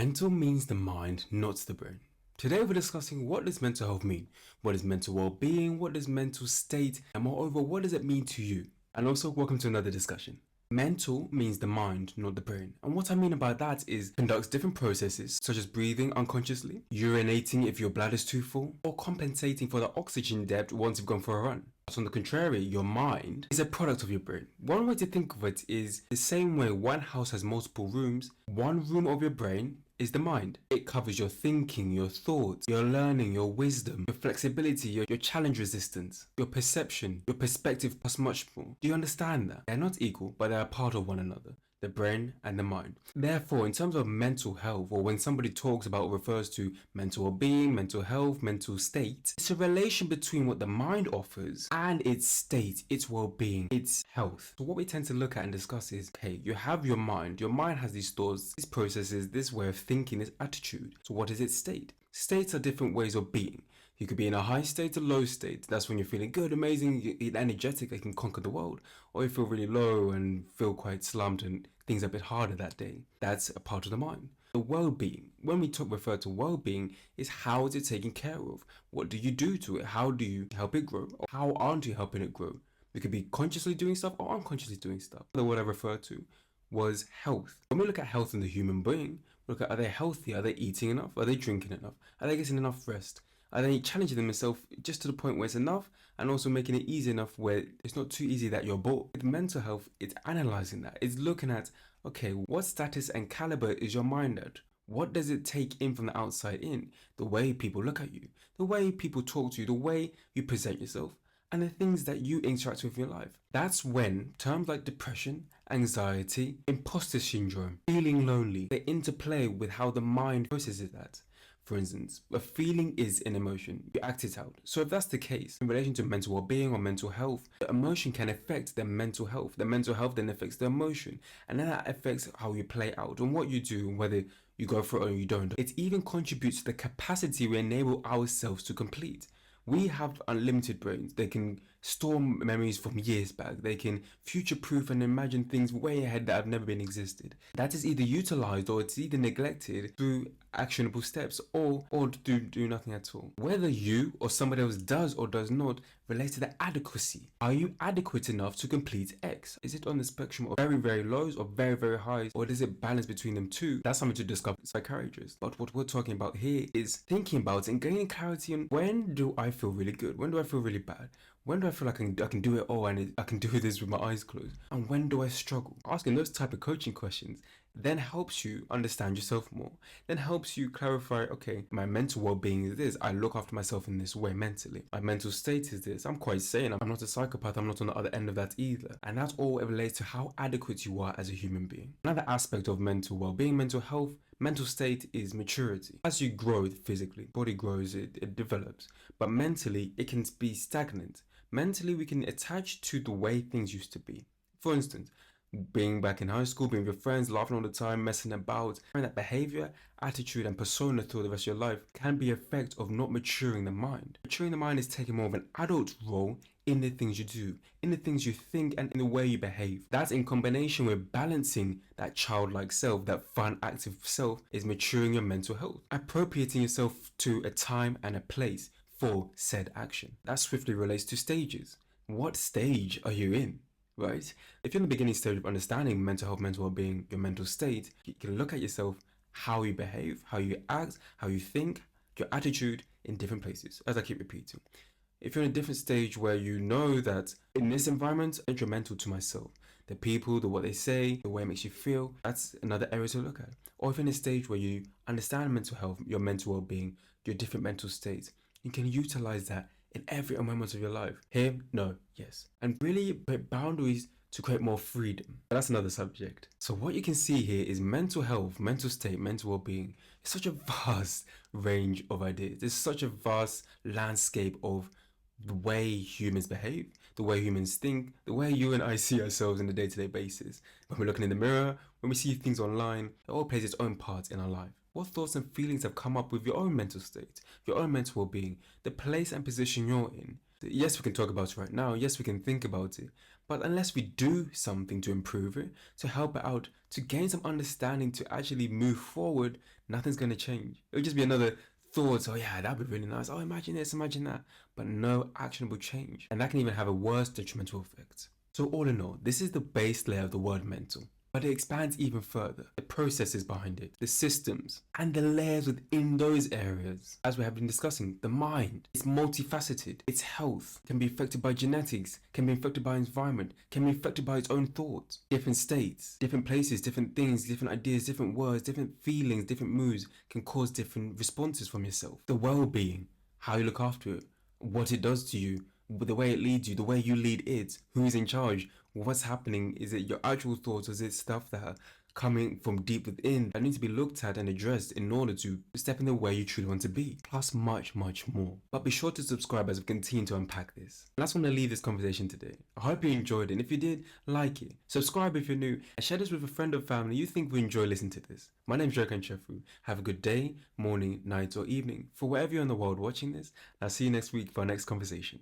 Mental means the mind, not the brain. Today we're discussing what does mental health mean, what is mental well-being, what is mental state, and moreover, what does it mean to you? And also, welcome to another discussion. Mental means the mind, not the brain. And what I mean about that is conducts different processes such as breathing unconsciously, urinating if your bladder is too full, or compensating for the oxygen debt once you've gone for a run. But on the contrary, your mind is a product of your brain. One way to think of it is the same way one house has multiple rooms, one room of your brain is the mind. It covers your thinking, your thoughts, your learning, your wisdom, your flexibility, your challenge resistance, your perception, your perspective, plus much more. Do you understand that? They're not equal, but they're a part of one another. The brain and the mind. Therefore, in terms of mental health, or when somebody talks about or refers to mental well-being, mental health, mental state, it's a relation between what the mind offers and its state, its well-being, its health. So what we tend to look at and discuss is, okay, you have your mind. Your mind has these thoughts, these processes, this way of thinking, this attitude. So what is its state? States are different ways of being. You could be in a high state, a low state. That's when you're feeling good, amazing, you're energetic, you can conquer the world. Or you feel really low and feel quite slumped and things are a bit harder that day. That's a part of the mind. The well-being. When we refer to well-being, is how is it taken care of? What do you do to it? How do you help it grow? Or how aren't you helping it grow? You could be consciously doing stuff or unconsciously doing stuff. The word I referred to was health. When we look at health in the human being, we look at, are they healthy? Are they eating enough? Are they drinking enough? Are they getting enough rest? Are they challenging themselves just to the point where it's enough and also making it easy enough where it's not too easy that you're bored? With mental health, it's analyzing that. It's looking at, okay, what status and caliber is your mind at? What does it take in from the outside in? The way people look at you, the way people talk to you, the way you present yourself, and the things that you interact with in your life. That's when terms like depression, anxiety, imposter syndrome, feeling lonely, they interplay with how the mind processes that. For instance, a feeling is an emotion, you act it out. So if that's the case, in relation to mental well-being or mental health, the emotion can affect the mental health. The mental health then affects the emotion, and then that affects how you play out and what you do, whether you go for it or you don't. It even contributes to the capacity we enable ourselves to complete. We have unlimited brains. They can store memories from years back. They can future-proof and imagine things way ahead that have never been existed. That is either utilized or it's either neglected through actionable steps or do nothing at all. Whether you or somebody else does or does not relates to the adequacy. Are you adequate enough to complete X? Is it on the spectrum of very, very lows or very, very highs, or does it balance between them two? That's something to discover with psychiatrists. But what we're talking about here is thinking about and gaining clarity on, when do I feel really good? When do I feel really bad? When do I feel like I can do it all and I can do this with my eyes closed? And when do I struggle? Asking those type of coaching questions then helps you understand yourself more. Then helps you clarify, okay, my mental well-being is this. I look after myself in this way mentally. My mental state is this. I'm quite sane. I'm not a psychopath. I'm not on the other end of that either. And that all relates to how adequate you are as a human being. Another aspect of mental well-being, mental health, mental state is maturity. As you grow physically, body grows, it develops. But mentally, it can be stagnant. Mentally, we can attach to the way things used to be. For instance, being back in high school, being with your friends, laughing all the time, messing about, and that behavior, attitude, and persona through the rest of your life can be an effect of not maturing the mind. Maturing the mind is taking more of an adult role in the things you do, in the things you think, and in the way you behave. That's in combination with balancing that childlike self, that fun, active self, is maturing your mental health. Appropriating yourself to a time and a place for said action. That swiftly relates to stages. What stage are you in? Right? If you're in the beginning stage of understanding mental health, mental well-being, your mental state, you can look at yourself, how you behave, how you act, how you think, your attitude in different places, as I keep repeating. If you're in a different stage where you know that in this environment, I'm detrimental to myself, the people, what they say, the way it makes you feel, that's another area to look at. Or if you're in a stage where you understand mental health, your mental well-being, your different mental states, you can utilize that in every moment of your life. Here, no, yes. And really put boundaries to create more freedom. But that's another subject. So what you can see here is mental health, mental state, mental well-being. It's such a vast range of ideas. There's such a vast landscape of the way humans behave, the way humans think, the way you and I see ourselves on a day-to-day basis. When we're looking in the mirror, when we see things online, it all plays its own part in our life. What thoughts and feelings have come up with your own mental state, your own mental well-being, the place and position you're in? Yes, we can talk about it right now. Yes, we can think about it. But unless we do something to improve it, to help it out, to gain some understanding, to actually move forward, nothing's going to change. It'll just be another thought, oh yeah, that'd be really nice. Oh, imagine this, imagine that. But no actionable change. And that can even have a worse detrimental effect. So all in all, this is the base layer of the word mental. But it expands even further. The processes behind it, the systems, and the layers within those areas. As we have been discussing, the mind is multifaceted. Its health can be affected by genetics, can be affected by environment, can be affected by its own thoughts. Different states, different places, different things, different ideas, different words, different feelings, different moods can cause different responses from yourself. The well-being, how you look after it, what it does to you, the way it leads you, the way you lead it, who's in charge, what's happening, is it your actual thoughts, or is it stuff that are coming from deep within that need to be looked at and addressed in order to step in the way you truly want to be, plus much, much more. But be sure to subscribe as we continue to unpack this. And that's when I leave this conversation today. I hope you enjoyed it, and if you did, like it. Subscribe if you're new, and share this with a friend or family you think will enjoy listening to this. My name's Jocko Kanchefu. Have a good day, morning, night, or evening for wherever you're in the world watching this. I'll see you next week for our next conversation.